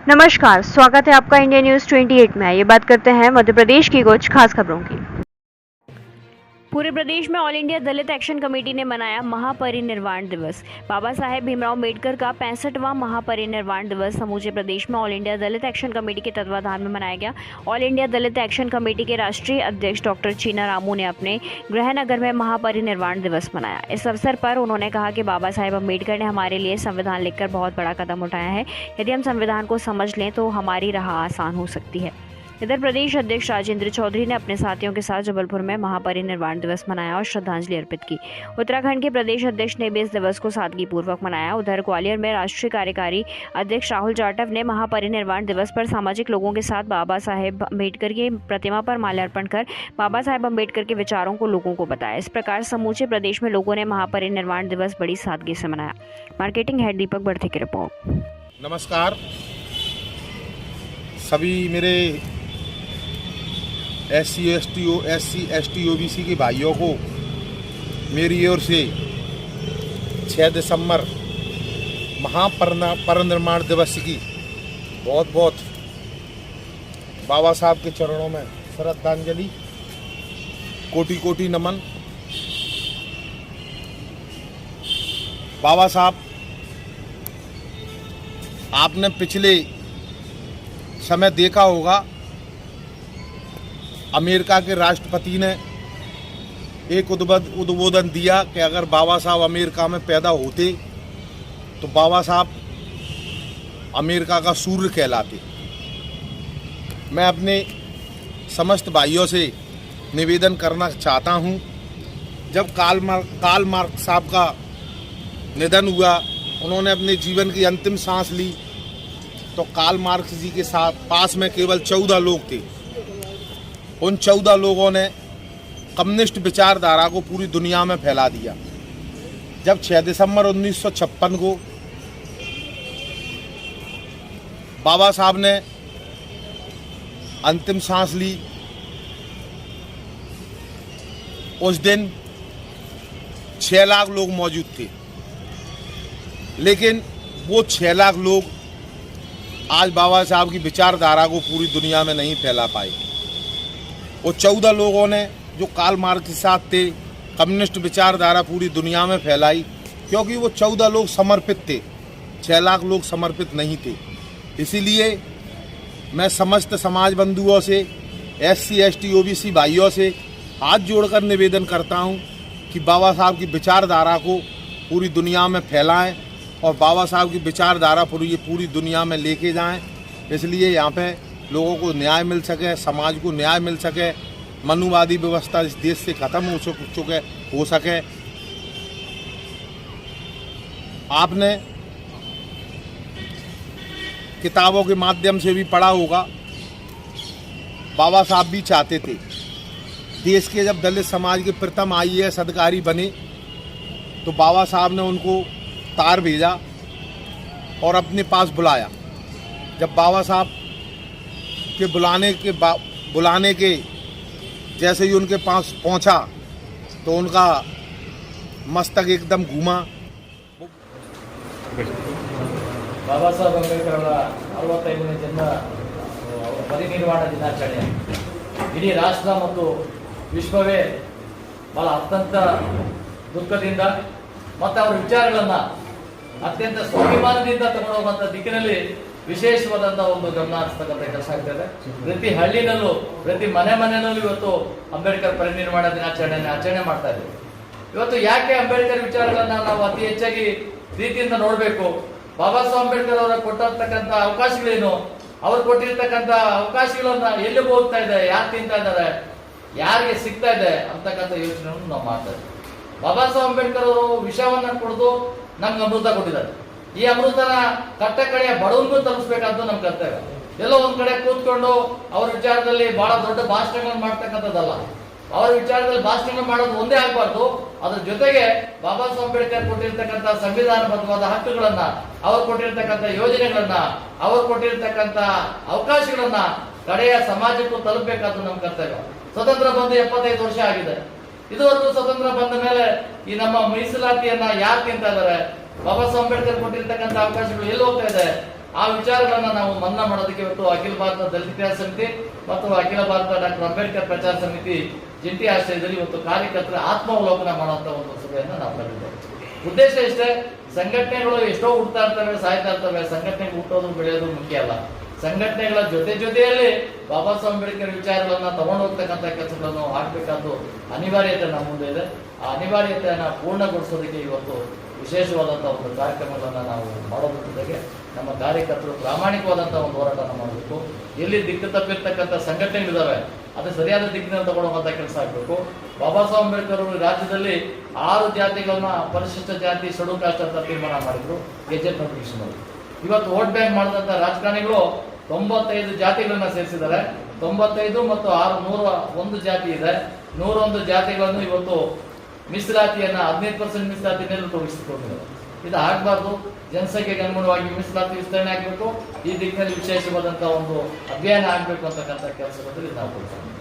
नमस्कार, स्वागत है आपका इंडिया न्यूज 28 में। ये बात करते हैं मध्य प्रदेश की कुछ खास खबरों की। पूरे प्रदेश में ऑल इंडिया दलित एक्शन कमेटी ने मनाया महापरिनिर्वाण दिवस। बाबा साहेब भीमराव अम्बेडकर का 65वां महापरिनिर्वाण दिवस समूचे प्रदेश में ऑल इंडिया दलित एक्शन कमेटी के तत्वाधान में मनाया गया। ऑल इंडिया दलित एक्शन कमेटी के राष्ट्रीय अध्यक्ष डॉक्टर चीना रामू ने अपने गृहनगर में महापरिनिर्वाण दिवस मनाया। इस अवसर पर उन्होंने कहा कि बाबा साहेब अम्बेडकर ने हमारे लिए संविधान लिखकर बहुत बड़ा कदम उठाया है। यदि हम संविधान को समझ लें तो हमारी राह आसान हो सकती है। इधर प्रदेश अध्यक्ष राजेंद्र चौधरी ने अपने साथियों के साथ जबलपुर में महापरिनिर्वाण दिवस मनाया और श्रद्धांजलि अर्पित की। उत्तराखंड के प्रदेश अध्यक्ष ने भी इस दिवस को सादगीपूर्वक मनाया। उधर ग्वालियर में राष्ट्रीय कार्यकारी अध्यक्ष राहुल जाटव ने महापरिनिर्वाण दिवस पर सामाजिक लोगों के साथ बाबा साहेब अम्बेडकर की प्रतिमा पर माल्यार्पण कर बाबा साहेब अम्बेडकर के विचारों को लोगों को बताया। इस प्रकार समूचे प्रदेश में लोगों ने महापरिनिर्वाण दिवस बड़ी सादगी से मनाया। मार्केटिंग हेड दीपक बर्थे की रिपोर्ट। नमस्कार सभी मेरे SC ST OBC के भाइयों को मेरी ओर से 6 दिसंबर महापरिनिर्वाण दिवस की बहुत बहुत बाबा साहब के चरणों में श्रद्धांजलि, कोटि कोटि नमन। बाबा साहब, आपने पिछले समय देखा होगा, अमेरिका के राष्ट्रपति ने एक उद्बोधन दिया कि अगर बाबा साहब अमेरिका में पैदा होते तो बाबा साहब अमेरिका का सूर्य कहलाते। मैं अपने समस्त भाइयों से निवेदन करना चाहता हूं, जब कार्ल मार्क्स साहब का निधन हुआ, उन्होंने अपने जीवन की अंतिम सांस ली, तो कार्ल मार्क्स जी के साथ पास में केवल 14 लोग थे। उन 14 लोगों ने कम्युनिस्ट विचारधारा को पूरी दुनिया में फैला दिया। जब 6 दिसंबर 1956 को बाबा साहब ने अंतिम सांस ली, उस दिन 6 लाख लोग मौजूद थे, लेकिन वो 6 लाख लोग आज बाबा साहब की विचारधारा को पूरी दुनिया में नहीं फैला पाए। वो 14 लोगों ने जो कार्ल मार्क्स के साथ थे, कम्युनिस्ट विचारधारा पूरी दुनिया में फैलाई, क्योंकि वो 14 लोग समर्पित थे, 6 लाख लोग समर्पित नहीं थे। इसीलिए मैं समस्त समाज बंधुओं से, SC ST OBC भाइयों से हाथ जोड़कर निवेदन करता हूं कि बाबा साहब की विचारधारा को पूरी दुनिया में फैलाएं और बाबा साहब की विचारधारा पूरी दुनिया में लेके जाएं। इसलिए यहाँ पे लोगों को न्याय मिल सके, समाज को न्याय मिल सके, मनुवादी व्यवस्था इस देश से खत्म हो सके। आपने किताबों के माध्यम से भी पढ़ा होगा, बाबा साहब भी चाहते थे देश के जब दलित समाज के प्रथम IAS अधिकारी बने तो बाबा साहब ने उनको तार भेजा और अपने पास बुलाया। जब बाबा साहब के बुलाने के जैसे ही उनके पास पहुंचा तो उनका मस्तक एकदम घूमा। ಬಾಬಾ ಸಾಹೇಬ್ ಅಂಬೇಡ್ಕರ್ ಅವರ 65ನೇ ಜನ್ಮ ಪರಿನಿರ್ವಾಣ ದಿನಾಚರಣೆ ಇಡೀ ರಾಷ್ಟ್ರ ಮತ್ತು ವಿಶ್ವವೇ ಬಹಳ ಅತ್ಯಂತ ದುಃಖದಿಂದ ಮತ್ತು ಅವರ ವಿಚಾರಗಳನ್ನು ಅತ್ಯಂತ ಸ್ವಾಭಿಮಾನದಿಂದ ತಗೊಂಡು ಹೋಗುವಂಥ ದಿಕ್ಕಿನಲ್ಲಿ ವಿಶೇಷವಾದಂತಹ ಒಂದು ಗಮನ ಹರಿಸ್ತಕ್ಕಂಥ ಕೆಲಸ ಆಗ್ತದೆ। ಪ್ರತಿ ಹಳ್ಳಿನಲ್ಲೂ, ಪ್ರತಿ ಮನೆಯಲ್ಲೂ ಇವತ್ತು ಅಂಬೇಡ್ಕರ್ ಪರಿನಿರ್ವಾಣ ದಿನಾಚರಣೆಯನ್ನು ಆಚರಣೆ ಮಾಡ್ತಾ ಇದ್ದೀವಿ। ಇವತ್ತು ಯಾಕೆ ಅಂಬೇಡ್ಕರ್ ವಿಚಾರಗಳನ್ನ ನಾವು ಅತಿ ಹೆಚ್ಚಾಗಿ ರೀತಿಯಿಂದ ನೋಡಬೇಕು, ಬಾಬಾ ಸಾಹೇಬ್ ಅಂಬೇಡ್ಕರ್ ಅವರ ಕೊಟ್ಟಿರ್ತಕ್ಕಂಥ ಅವಕಾಶಗಳೇನು, ಅವ್ರು ಕೊಟ್ಟಿರ್ತಕ್ಕಂಥ ಅವಕಾಶಗಳನ್ನ ಎಲ್ಲಿ ಹೋಗ್ತಾ ಇದೆ, ಯಾರು ತಿಂತಾ ಇದ್ದಾರೆ, ಯಾರಿಗೆ ಸಿಗ್ತಾ ಇದೆ ಅಂತಕ್ಕಂಥ ಯೋಚನೆಯನ್ನು ನಾವು ಮಾಡ್ತಾ ಇದ್ದೀವಿ। ಬಾಬಾ ಸಾಹೇಬ್ ಅಂಬೇಡ್ಕರ್ ಅವರು ವಿಷವನ್ನ ಕುಡಿದು ನಮ್ಗೆ ಅಮೃತ ಕೊಟ್ಟಿದ್ದಾರೆ। ಈ ಅಮೃತನ ಕಟ್ಟ ಕಡೆಯ ಬಡವನಿಗೂ ತಲುಪಿಸಬೇಕಾದ್ದು ನಮ್ಮ ಕರ್ತವ್ಯ। ಎಲ್ಲೋ ಒಂದ್ ಕಡೆ ಕೂತ್ಕೊಂಡು ಅವ್ರ ವಿಚಾರದಲ್ಲಿ ಬಹಳ ದೊಡ್ಡ ಭಾಷಣಗಳನ್ನು ಮಾಡ್ತಕ್ಕಂಥದ್ದಲ್ಲ, ಅವರ ವಿಚಾರದಲ್ಲಿ ಭಾಷಣಗಳು ಮಾಡೋದು ಒಂದೇ ಆಗಬಾರ್ದು, ಅದ್ರ ಜೊತೆಗೆ ಬಾಬಾ ಸಾಹೇಬ್ ಅಂಬೇಡ್ಕರ್ ಕೊಟ್ಟಿರ್ತಕ್ಕಂಥ ಸಂವಿಧಾನಬದ್ಧವಾದ ಹಕ್ಕುಗಳನ್ನ, ಅವ್ರು ಕೊಟ್ಟಿರ್ತಕ್ಕಂಥ ಯೋಜನೆಗಳನ್ನ, ಅವ್ರು ಕೊಟ್ಟಿರ್ತಕ್ಕಂಥ ಅವಕಾಶಗಳನ್ನ ಕಡೆಯ ಸಮಾಜಕ್ಕೂ ತಲುಪಬೇಕಾದ್ದು ನಮ್ಮ ಕರ್ತವ್ಯ। ಸ್ವತಂತ್ರ ಬಂದು 75 ವರ್ಷ ಆಗಿದೆ। ಇದುವರೆಗೂ ಸ್ವತಂತ್ರ ಬಂದ ಮೇಲೆ ಈ ನಮ್ಮ ಮೀಸಲಾತಿಯನ್ನ ಯಾರು ತಿಂತಾ ಇದ್ದಾರೆ, ಬಾಬಾ ಸಾಹೇಬ್ ಅಂಬೇಡ್ಕರ್ ಕೊಟ್ಟಿರ್ತಕ್ಕಂಥ ಅವಕಾಶಗಳು ಎಲ್ಲಿ ಹೋಗ್ತಾ ಇದೆ, ಆ ವಿಚಾರಗಳನ್ನ ನಾವು ಮನ್ನಾ ಮಾಡೋದಕ್ಕೆ ಇವತ್ತು ಅಖಿಲ ಭಾರತ ದಲಿತ ಇತಿಹಾಸ ಸಮಿತಿ ಮತ್ತು ಅಖಿಲ ಭಾರತ ಡಾಕ್ಟರ್ ಅಂಬೇಡ್ಕರ್ ಪ್ರಚಾರ ಸಮಿತಿ ಜಂಟಿ ಆಶ್ರಯದಲ್ಲಿ ಇವತ್ತು ಕಾರ್ಯಕರ್ತರ ಆತ್ಮಾವಲೋಕನ ಮಾಡುವಂತ ಒಂದು ಸಭೆಯನ್ನ ನಾವು ಕರೆದಿದ್ದೇವೆ. ಉದ್ದೇಶ ಇಷ್ಟೇ, ಸಂಘಟನೆಗಳು ಎಷ್ಟೋ ಹುಡ್ತಾ ಇರ್ತವೆ, ಸಾಯ್ತಾ ಇರ್ತವೆ. ಸಂಘಟನೆ ಹುಟ್ಟೋದು ಬೆಳೆಯೋದು ಮುಖ್ಯ ಅಲ್ಲ. ಸಂಘಟನೆಗಳ ಜೊತೆಯಲ್ಲಿ ಬಾಬಾ ಸಾಹೇಬ್ ಅಂಬೇಡ್ಕರ್ ವಿಚಾರಗಳನ್ನ ತಗೊಂಡು ಹೋಗ್ತಕ್ಕಂಥ ಕೆಲಸಗಳನ್ನು ಆಗ್ಬೇಕಾದ್ದು ಅನಿವಾರ್ಯತೆ ನಮ್ಮ ಮುಂದೆ ಇದೆ. ಆ ಅನಿವಾರ್ಯತೆಯನ್ನ ಪೂರ್ಣಗೊಳಿಸೋದಕ್ಕೆ ಇವತ್ತು ವಿಶೇಷವಾದಂತಹ ಒಂದು ಕಾರ್ಯಕ್ರಮಗಳನ್ನ ನಾವು ಮಾಡೋದ್ರ ಜೊತೆಗೆ ನಮ್ಮ ಕಾರ್ಯಕರ್ತರು ಪ್ರಾಮಾಣಿಕವಾದಂತಹ ಒಂದು ಹೋರಾಟನ ಮಾಡಬೇಕು. ಎಲ್ಲಿ ದಿಕ್ಕು ತಪ್ಪಿರ್ತಕ್ಕಂಥ ಸಂಘಟನೆಗಳಿದಾವೆ ಅದು ಸರಿಯಾದ ದಿಕ್ಕಿನಲ್ಲಿ ತಗೊಳ್ಳುವಂತ ಕೆಲಸ ಆಗಬೇಕು. ಬಾಬಾ ಸಾಹೇಬ್ ಅಂಬೇಡ್ಕರ್ ಅವರು ರಾಜ್ಯದಲ್ಲಿ 6 ಜಾತಿಗಳನ್ನ ಪರಿಶಿಷ್ಟ ಜಾತಿ ಶೆಡ್ಯೂಲ್ ಕಾಸ್ಟ್ ಅಂತ ತೀರ್ಮಾನ ಮಾಡಿದ್ರು ಗೆಜೆಟ್ ನೋಟಿಫಿಕೇಶನ್ ಅಲ್ಲಿ. ಇವತ್ತು ವೋಟ್ ಬ್ಯಾಂಕ್ ಮಾಡಿದಂತ ರಾಜಕಾರಣಿಗಳು 95 ಜಾತಿಗಳನ್ನ ಸೇರಿಸಿದ್ದಾರೆ. 95 ಮತ್ತು 101 ಜಾತಿ ಇದೆ. 101 ಜಾತಿಗಳನ್ನು ಇವತ್ತು ಮೀಸಲಾತಿಯನ್ನ 15% ಮೀಸಲಾತಿಯನ್ನು ತೊಡಗಿಸಿಕೊಂಡಿದ್ದಾರೆ. ಇದು ಆಗಬಾರ್ದು. ಜನಸಂಖ್ಯೆಗೆ ಅನುಗುಣವಾಗಿ ಮೀಸಲಾತಿ ವಿಸ್ತರಣೆ ಆಗಬೇಕು. ಈ ದಿಕ್ಕಿನಲ್ಲಿ ವಿಶೇಷವಾದಂತಹ ಒಂದು ಅಭಿಯಾನ ಆಗಬೇಕು ಅಂತಕ್ಕಂಥ ಕೆಲಸದಲ್ಲಿ ನಾವು ಕೊಡ್ತೀವಿ.